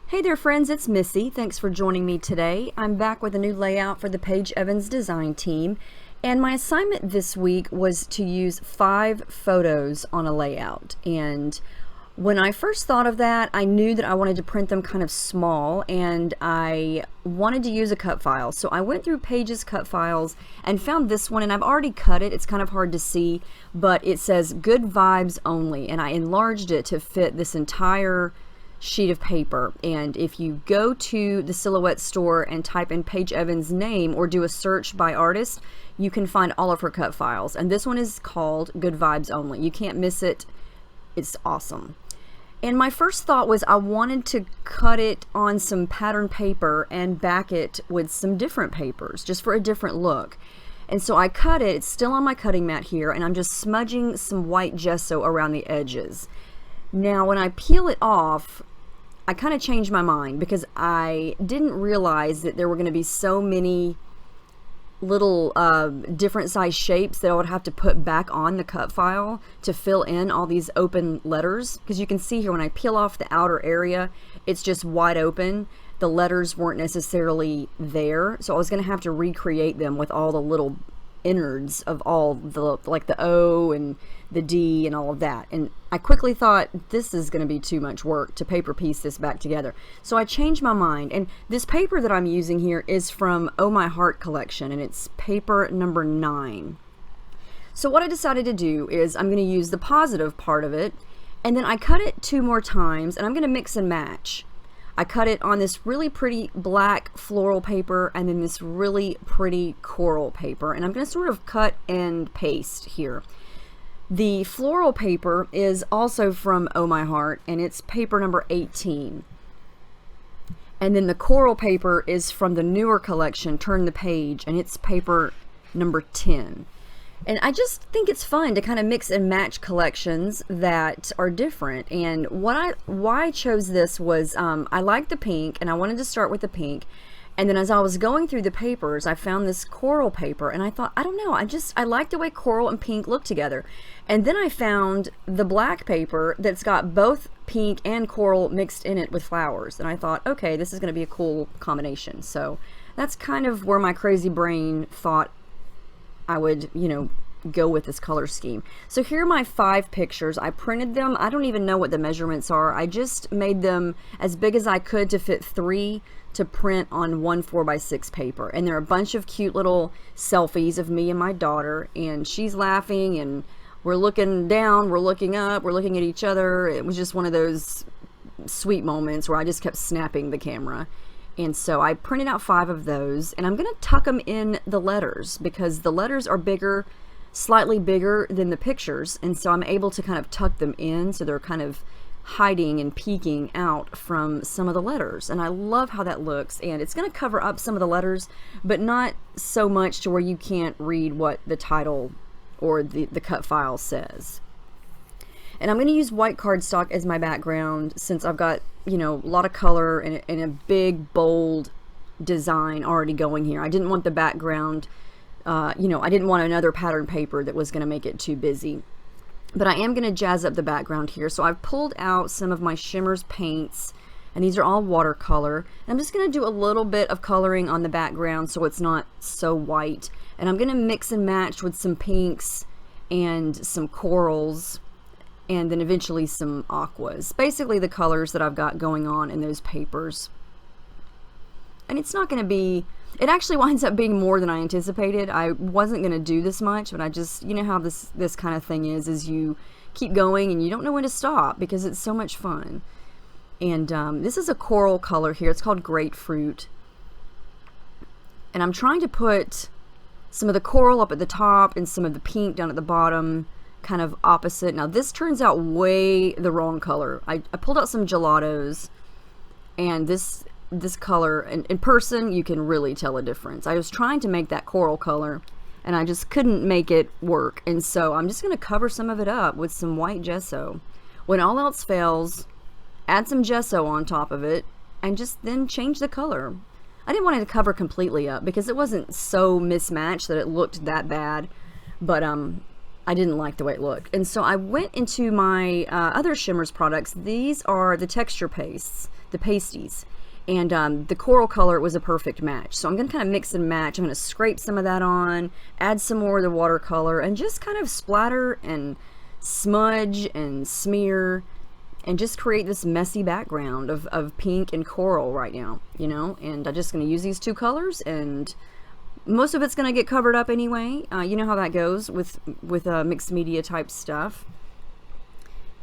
Hey there friends, it's Missy. Thanks for joining me today. I'm back with a new layout for the Paige Evans design team, and my assignment this week was to use 5 photos on a layout. And when I first thought of that, I knew that I wanted to print them kind of small, and I wanted to use a cut file. So I went through Paige's cut files and found this one, and I've already cut it. It's kind of hard to see, but it says good vibes only, and I enlarged it to fit this entire sheet of paper. And if you go to the Silhouette store and type in Paige Evans' name or do a search by artist, you can find all of her cut files, and this one is called Good Vibes Only. You can't miss it. It's awesome. And my first thought was I wanted to cut it on some pattern paper and back it with some different papers just for a different look. And so I cut it. It's still on my cutting mat here, and I'm just smudging some white gesso around the edges. Now when I peel it off, I kind of changed my mind because I didn't realize that there were going to be so many little different size shapes that I would have to put back on the cut file to fill in all these open letters. Because you can see here when I peel off the outer area, it's just wide open. The letters weren't necessarily there, so I was going to have to recreate them with all the little innards of all the, like the O and the D and all of that. And I quickly thought, this is going to be too much work to paper piece this back together. So I changed my mind, and this paper that I'm using here is from Oh My Heart collection, and it's paper number 9. So what I decided to do is I'm going to use the positive part of it, and then I cut it 2 more times, and I'm going to mix and match. I cut it on this really pretty black floral paper and then this really pretty coral paper, and I'm going to sort of cut and paste here. The floral paper is also from Oh My Heart, and it's paper number 18. And then the coral paper is from the newer collection, Turn the Page, and it's paper number 10. And I just think it's fun to kind of mix and match collections that are different. And why I chose this was I like the pink, and I wanted to start with the pink. And then as I was going through the papers, I found this coral paper, and I thought, I don't know, I like the way coral and pink look together. And then I found the black paper that's got both pink and coral mixed in it with flowers. And I thought, okay, this is going to be a cool combination. So that's kind of where my crazy brain thought I would, go with this color scheme. So here are my 5 pictures. I printed them. I don't even know what the measurements are. I just made them as big as I could to fit 3 to print on 1 4x6 paper. And there are a bunch of cute little selfies of me and my daughter, and she's laughing, and we're looking down, we're looking up, we're looking at each other. It was just one of those sweet moments where I just kept snapping the camera. And so I printed out 5 of those, and I'm going to tuck them in the letters because the letters are bigger, slightly bigger than the pictures, and so I'm able to kind of tuck them in so they're kind of hiding and peeking out from some of the letters. And I love how that looks, and it's going to cover up some of the letters, but not so much to where you can't read what the title or the cut file says. And I'm going to use white cardstock as my background since I've got, a lot of color and a big, bold design already going here. I didn't want the background, I didn't want another pattern paper that was going to make it too busy. But I am going to jazz up the background here. So I've pulled out some of my Shimmers paints, and these are all watercolor. And I'm just going to do a little bit of coloring on the background so it's not so white. And I'm going to mix and match with some pinks and some corals, and then eventually some aquas. Basically the colors that I've got going on in those papers. And it's not going to be, it actually winds up being more than I anticipated. I wasn't going to do this much, but I just, how this kind of thing is you keep going and you don't know when to stop because it's so much fun. And this is a coral color here. It's called Grapefruit. And I'm trying to put some of the coral up at the top and some of the pink down at the bottom, kind of opposite. Now this turns out way the wrong color. I pulled out some gelatos, and this color, in person you can really tell a difference. I was trying to make that coral color and I just couldn't make it work, and so I'm just going to cover some of it up with some white gesso. When all else fails, add some gesso on top of it and just then change the color. I didn't want it to cover completely up because it wasn't so mismatched that it looked that bad, but I didn't like the way it looked. And so I went into my other Shimmers products. These are the texture pastes. the pasties. And the coral color was a perfect match. So I'm going to kind of mix and match. I'm going to scrape some of that on, add some more of the watercolor, and just kind of splatter and smudge and smear and just create this messy background of pink and coral right now, you know. And I'm just going to use these two colors, and most of it's going to get covered up anyway. You know how that goes with mixed media type stuff.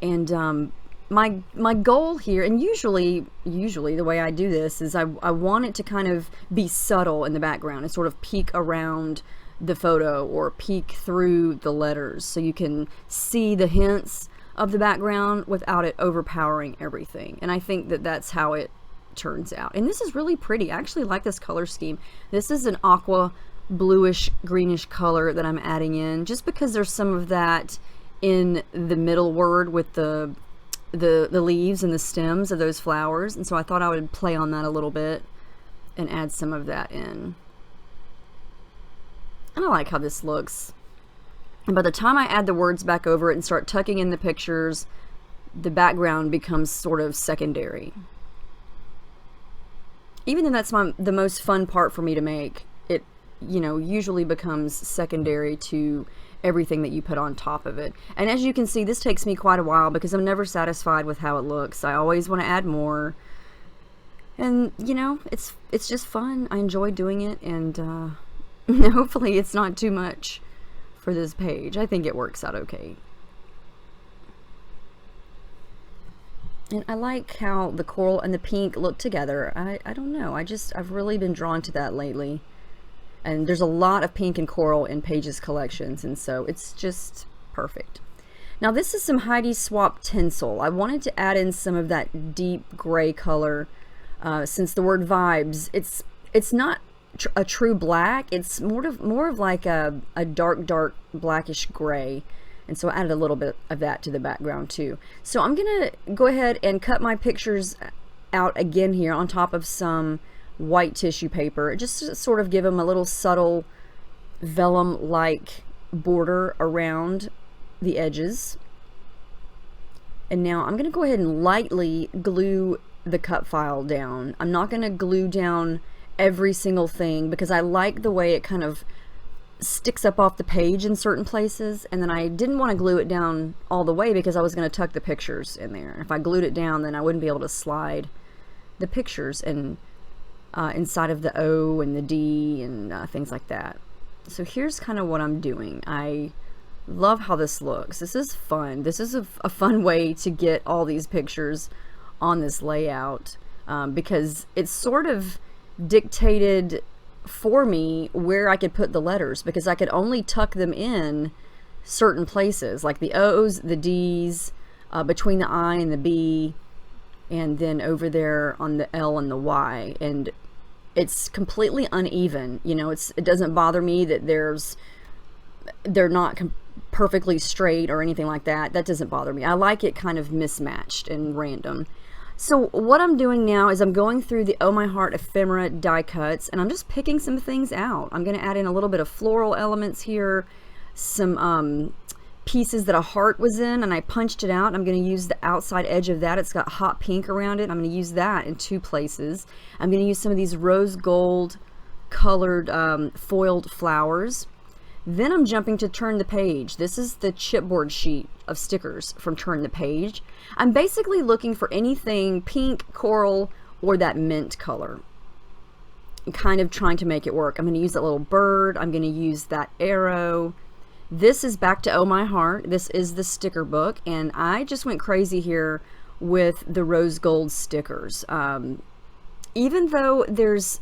And my goal here, and usually the way I do this is I want it to kind of be subtle in the background and sort of peek around the photo or peek through the letters, so you can see the hints of the background without it overpowering everything. And I think that that's how it turns out. And this is really pretty. I actually like this color scheme. This is an aqua bluish greenish color that I'm adding in, just because there's some of that in the middle word with the leaves and the stems of those flowers, and so I thought I would play on that a little bit and add some of that in. And I like how this looks. And by the time I add the words back over it and start tucking in the pictures, the background becomes sort of secondary. Even though that's the most fun part for me to make, it, you know, usually becomes secondary to everything that you put on top of it. And as you can see, this takes me quite a while because I'm never satisfied with how it looks. I always want to add more. And, you know, it's just fun. I enjoy doing it, and hopefully it's not too much for this page. I think it works out okay. And I like how the coral and the pink look together. I don't know. I've really been drawn to that lately. And there's a lot of pink and coral in Paige's collections, and so it's just perfect. Now this is some Heidi Swapp tinsel. I wanted to add in some of that deep gray color, since the word vibes, it's not a true black. It's more of like a dark blackish gray. And so I added a little bit of that to the background too. So I'm gonna go ahead and cut my pictures out again here on top of some white tissue paper, just to sort of give them a little subtle vellum-like border around the edges. And now I'm gonna go ahead and lightly glue the cut file down. I'm not gonna glue down every single thing because I like the way it kind of sticks up off the page in certain places, and then I didn't want to glue it down all the way because I was going to tuck the pictures in there. If I glued it down, then I wouldn't be able to slide the pictures and inside of the O and the D and things like that. So here's kind of what I'm doing. I love how this looks. This is fun. This is a fun way to get all these pictures on this layout, because it's sort of dictated for me where I could put the letters, because I could only tuck them in certain places, like the O's, the D's, between the I and the B, and then over there on the L and the Y. And it's completely uneven, you know. It doesn't bother me that they're not perfectly straight or anything like that. That doesn't bother me. I like it kind of mismatched and random. So what I'm doing now is I'm going through the Oh My Heart ephemera die cuts, and I'm just picking some things out. I'm going to add in a little bit of floral elements here, some pieces that a heart was in, and I punched it out. I'm going to use the outside edge of that. It's got hot pink around it. I'm going to use that in two places. I'm going to use some of these rose gold colored foiled flowers. Then I'm jumping to Turn the Page. This is the chipboard sheet of stickers from Turn the Page. I'm basically looking for anything pink, coral, or that mint color. I'm kind of trying to make it work. I'm going to use that little bird. I'm going to use that arrow. This is back to Oh My Heart. This is the sticker book, and I just went crazy here with the rose gold stickers. Even though there's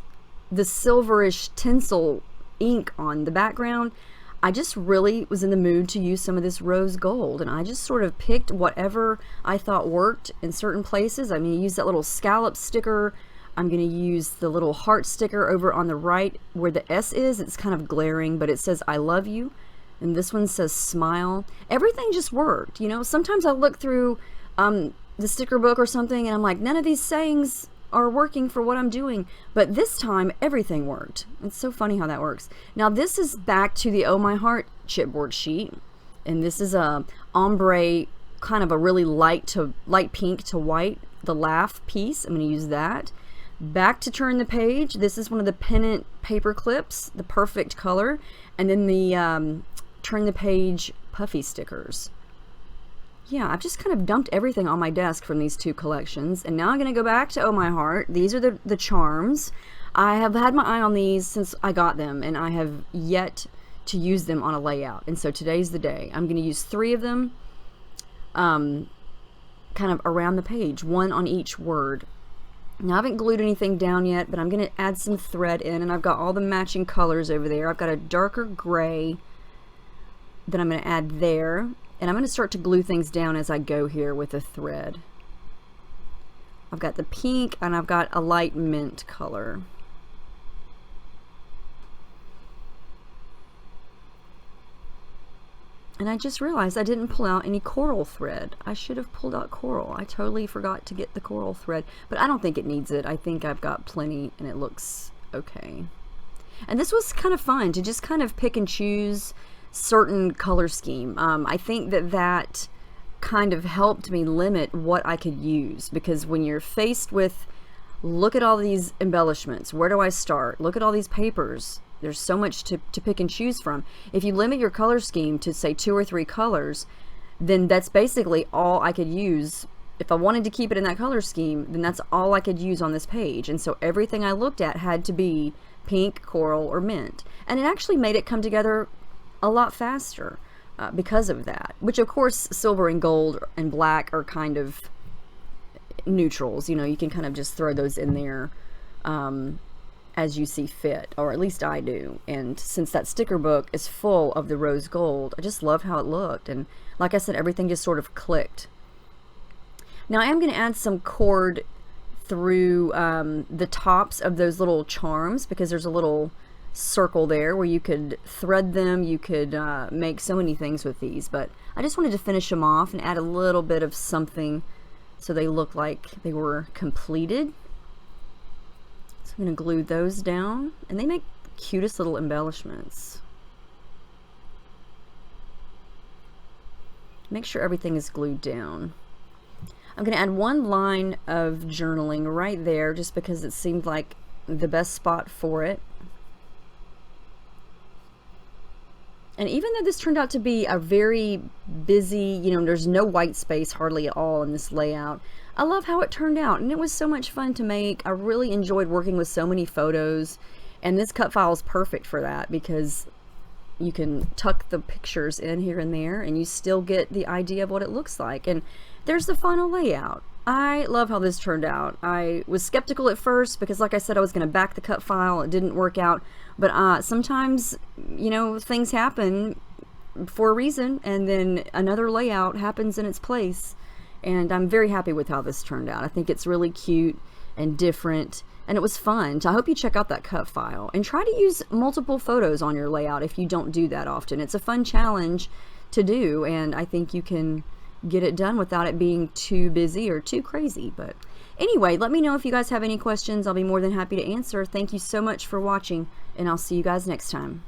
the silverish tinsel ink on the background, I just really was in the mood to use some of this rose gold, and I just sort of picked whatever I thought worked in certain places. I'm going to use that little scallop sticker. I'm going to use the little heart sticker over on the right where the S is. It's kind of glaring, but it says I love you, and this one says smile. Everything just worked, you know. Sometimes I look through the sticker book or something and I'm like, none of these sayings are working for what I'm doing, but this time everything worked. It's so funny how that works. Now this is back to the Oh My Heart chipboard sheet, and this is a ombre, kind of a really light pink to white the laugh piece. I'm going to use that. Back to turn the page. This is one of the pennant paper clips, the perfect color. And then the turn the page puffy stickers. Yeah, I've just kind of dumped everything on my desk from these two collections. And now I'm going to go back to Oh My Heart. These are the charms. I have had my eye on these since I got them, and I have yet to use them on a layout. And so today's the day. I'm going to use 3 of them kind of around the page, 1 on each word. Now I haven't glued anything down yet, but I'm going to add some thread in, and I've got all the matching colors over there. I've got a darker gray that I'm going to add there, and I'm going to start to glue things down as I go here with a thread. I've got the pink, and I've got a light mint color. And I just realized I didn't pull out any coral thread. I should have pulled out coral. I totally forgot to get the coral thread, but I don't think it needs it. I think I've got plenty and it looks okay. And this was kind of fun to just kind of pick and choose certain color scheme. I think that kind of helped me limit what I could use, because when you're faced with, look at all these embellishments, where do I start? Look at all these papers. There's so much to pick and choose from. If you limit your color scheme to say 2 or 3 colors, then that's basically all I could use. If I wanted to keep it in that color scheme, then that's all I could use on this page. And so everything I looked at had to be pink, coral, or mint. And it actually made it come together a lot faster because of that. Which of course, silver and gold and black are kind of neutrals. You know, you can kind of just throw those in there as you see fit, or at least I do. And since that sticker book is full of the rose gold, I just love how it looked. And like I said, everything just sort of clicked. Now I am going to add some cord through the tops of those little charms, because there's a little circle there where you could thread them. You could make so many things with these, but I just wanted to finish them off and add a little bit of something so they look like they were completed. So I'm going to glue those down, and they make the cutest little embellishments. Make sure everything is glued down. I'm going to add 1 line of journaling right there, just because it seemed like the best spot for it. And even though this turned out to be a very busy, you know, there's no white space hardly at all in this layout, I love how it turned out, and it was so much fun to make. I really enjoyed working with so many photos, and this cut file is perfect for that, because you can tuck the pictures in here and there, and you still get the idea of what it looks like. And there's the final layout. I love how this turned out. I was skeptical at first because, like I said, I was going to back the cut file. It didn't work out, but sometimes, you know, things happen for a reason, and then another layout happens in its place. And I'm very happy with how this turned out. I think it's really cute and different, and it was fun. So I hope you check out that cut file and try to use multiple photos on your layout if you don't do that often. It's a fun challenge to do, and I think you can get it done without it being too busy or too crazy. But anyway, let me know if you guys have any questions. I'll be more than happy to answer. Thank you so much for watching, and I'll see you guys next time.